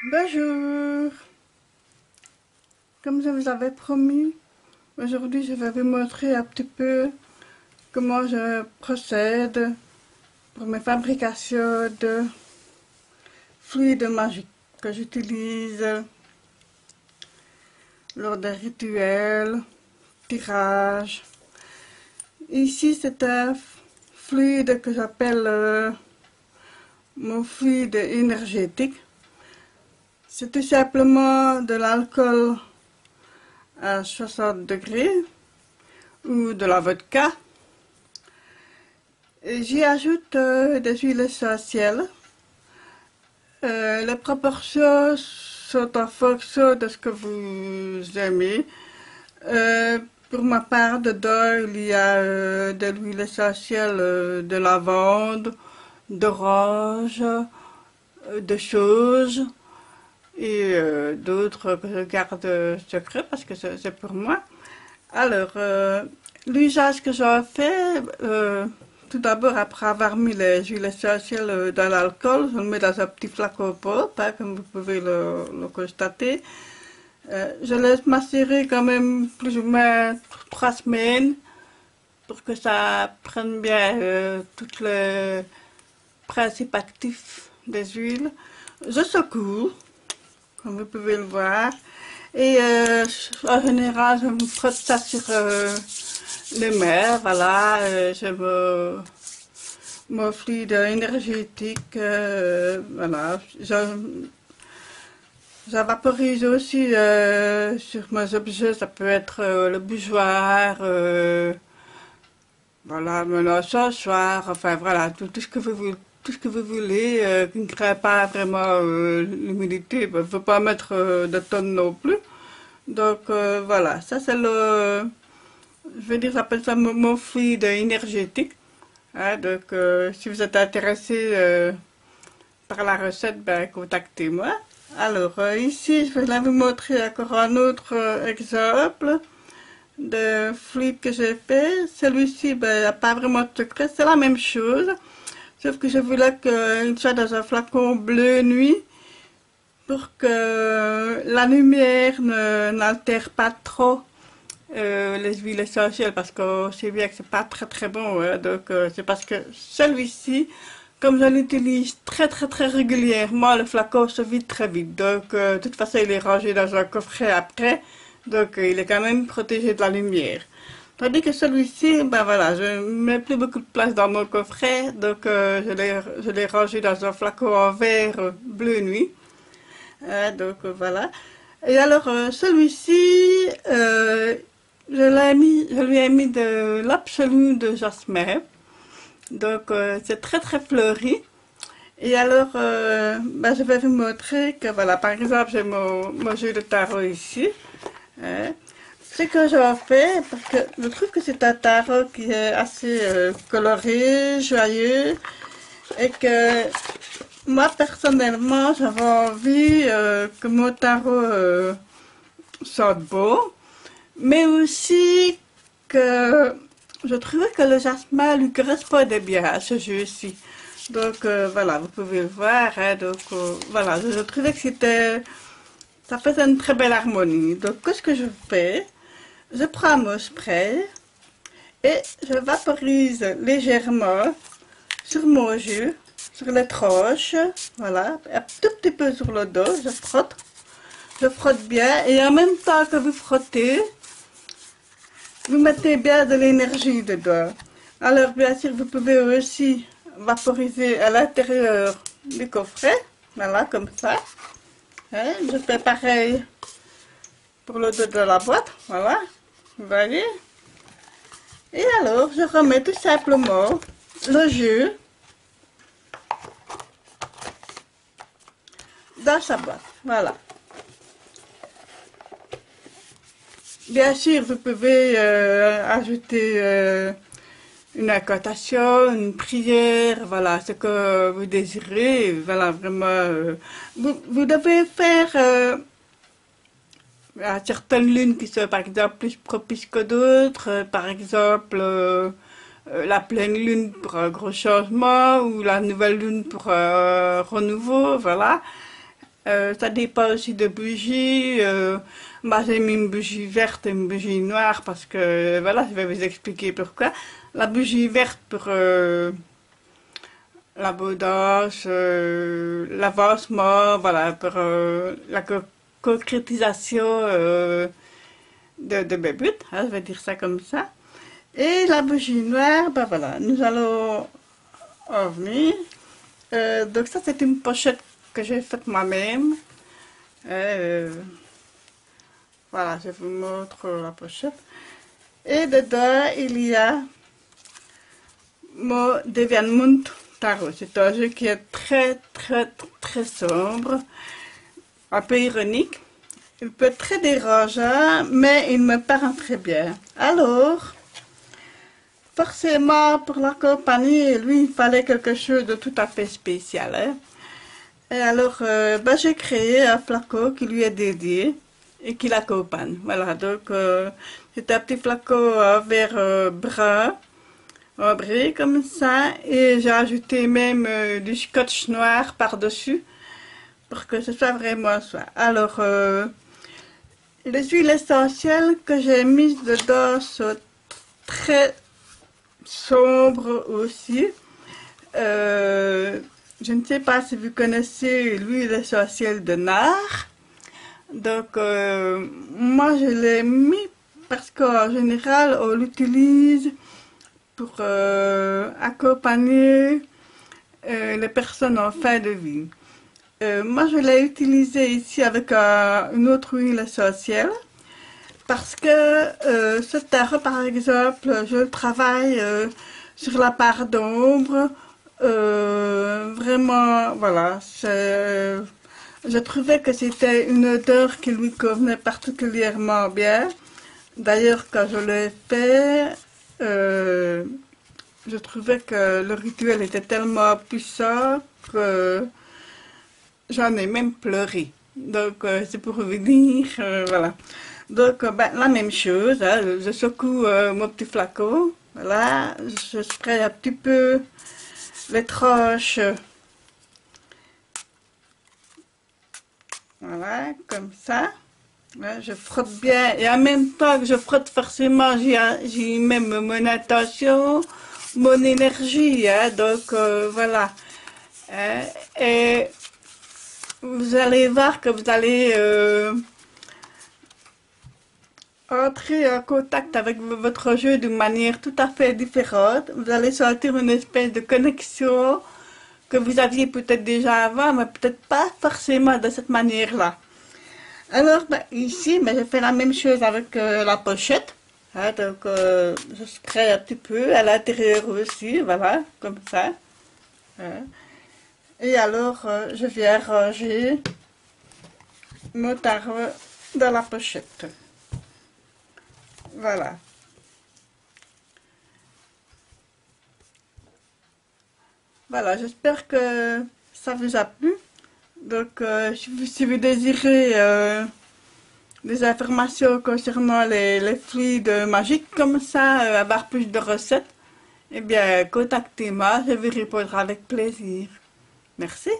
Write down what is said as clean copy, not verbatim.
Bonjour, comme je vous avais promis, aujourd'hui je vais vous montrer un petit peu comment je procède pour mes fabrications de fluides magiques que j'utilise lors des rituels, tirages. Ici c'est un fluide que j'appelle mon fluide énergétique. C'est tout simplement de l'alcool à 60 degrés ou de la vodka. Et j'y ajoute des huiles essentielles. Les proportions sont en fonction de ce que vous aimez. Pour ma part, dedans, il y a de l'huile essentielle de lavande, d'orange, de sauge et d'autres que je garde secret parce que c'est pour moi. Alors, l'usage que j'en fais, tout d'abord, après avoir mis les huiles essentielles dans l'alcool, je le mets dans un petit flacon pop, hein, comme vous pouvez le constater. Je laisse macérer quand même plus ou moins 3 semaines pour que ça prenne bien tous les principes actifs des huiles. Je secoue, comme vous pouvez le voir. Et en général, je me frotte ça sur les mains, voilà. Mon fluide énergétique, voilà. J'avaporise aussi sur mes objets, ça peut être le bougeoir, voilà, mon accessoire, enfin voilà, tout ce que tout ce que vous voulez, qui ne crée pas vraiment l'humidité. Il ne faut pas mettre de tonnes non plus. Donc voilà, ça c'est je veux dire, j'appelle ça mon fluide énergétique. Hein, donc si vous êtes intéressé par la recette, ben contactez-moi. Alors ici, je vais vous montrer encore un autre exemple de fluide que j'ai fait. Celui-ci, ben, il n'y a pas vraiment de secret, c'est la même chose. Sauf que je voulais qu'il soit dans un flacon bleu nuit pour que la lumière n'altère pas trop les huiles essentielles parce qu'on sait bien que c'est pas très bon. Hein. Donc c'est parce que celui-ci, comme je l'utilise très régulièrement, le flacon se vide très vite. Donc de toute façon il est rangé dans un coffret après. Donc il est quand même protégé de la lumière. Tandis que celui-ci, ben voilà, je mets plus beaucoup de place dans mon coffret. Donc je l'ai rangé dans un flacon en verre bleu nuit. Donc voilà. Et alors celui-ci, je lui ai mis de l'absolu de jasmin. Donc c'est très fleuri. Et alors, ben, je vais vous montrer que voilà, par exemple, j'ai mon jeu de tarot ici. Hein. Ce que j'en fais, parce que je trouve que c'est un tarot qui est assez coloré, joyeux, et que moi personnellement, j'avais envie que mon tarot sente beau, mais aussi que je trouvais que le jasmin lui correspondait bien à ce jeu-ci. Donc voilà, vous pouvez le voir. Hein, donc voilà, je trouvais que ça faisait une très belle harmonie. Donc qu'est-ce que je fais? Je prends mon spray et je vaporise légèrement sur mon jus, sur les tranches, voilà, un tout petit peu sur le dos, je frotte bien et en même temps que vous frottez, vous mettez bien de l'énergie dedans. Alors bien sûr, vous pouvez aussi vaporiser à l'intérieur du coffret, voilà, comme ça. Hein, je fais pareil pour le dos de la boîte, voilà, vous voyez. Et alors, je remets tout simplement le jus dans sa boîte, voilà. Bien sûr, vous pouvez ajouter une incantation, une prière, voilà, ce que vous désirez, voilà, vraiment. Vous devez faire à certaines lunes qui sont par exemple plus propices que d'autres, par exemple la pleine lune pour un gros changement ou la nouvelle lune pour un renouveau, voilà. Ça dépend aussi de bougies. Moi, j'ai mis une bougie verte et une bougie noire parce que, voilà, je vais vous expliquer pourquoi. La bougie verte pour l'abondance, l'avancement, voilà, pour la concrétisation de mes buts, hein, je vais dire ça comme ça. Et la bougie noire, ben voilà, nous allons en venir. Donc ça, c'est une pochette que j'ai faite moi-même. Euh, voilà, je vous montre la pochette. Et dedans, il y a mon Deviant Moon Tarot. C'est un jeu qui est très, très, très sombre, un peu ironique. Il peut être très dérangeant, mais il me parle très bien. Alors, forcément, pour l'accompagner, lui, il fallait quelque chose de tout à fait spécial. Hein. Et alors, ben, j'ai créé un flacon qui lui est dédié et qui l'accompagne. Voilà, donc c'est un petit flacon en verre brun, ambré comme ça, et j'ai ajouté même du scotch noir par-dessus pour que ce soit vraiment ça. Alors, les huiles essentielles que j'ai mises dedans sont très sombres aussi. Je ne sais pas si vous connaissez l'huile essentielle de nard. Donc, moi, je l'ai mis parce qu'en général, on l'utilise pour accompagner les personnes en fin de vie. Moi, je l'ai utilisé ici avec une autre huile essentielle parce que ce tarot, par exemple, je le travaille sur la part d'ombre. Vraiment, voilà, je trouvais que c'était une odeur qui lui convenait particulièrement bien. D'ailleurs, quand je l'ai fait, je trouvais que le rituel était tellement puissant que j'en ai même pleuré. Donc, c'est pour vous dire, voilà. Donc, ben, la même chose, hein, je secoue mon petit flacon. Voilà, je spraye un petit peu les tranches. Voilà, comme ça. Là, je frotte bien. Et en même temps que je frotte, forcément, j'y mets mon attention, mon énergie. Hein, donc, voilà. Hein, et vous allez voir que vous allez entrer en contact avec votre jeu d'une manière tout à fait différente. Vous allez sentir une espèce de connexion que vous aviez peut-être déjà avant, mais peut-être pas forcément de cette manière-là. Alors, ben, ici, ben, je fais la même chose avec la pochette. Hein, donc, je spraye un petit peu à l'intérieur aussi, voilà, comme ça. Hein. Et alors, je viens ranger mon tarot dans la pochette. Voilà. Voilà, j'espère que ça vous a plu. Donc, si vous désirez des informations concernant les fluides magiques comme ça, avoir plus de recettes, eh bien, contactez-moi, je vous répondrai avec plaisir. Merci.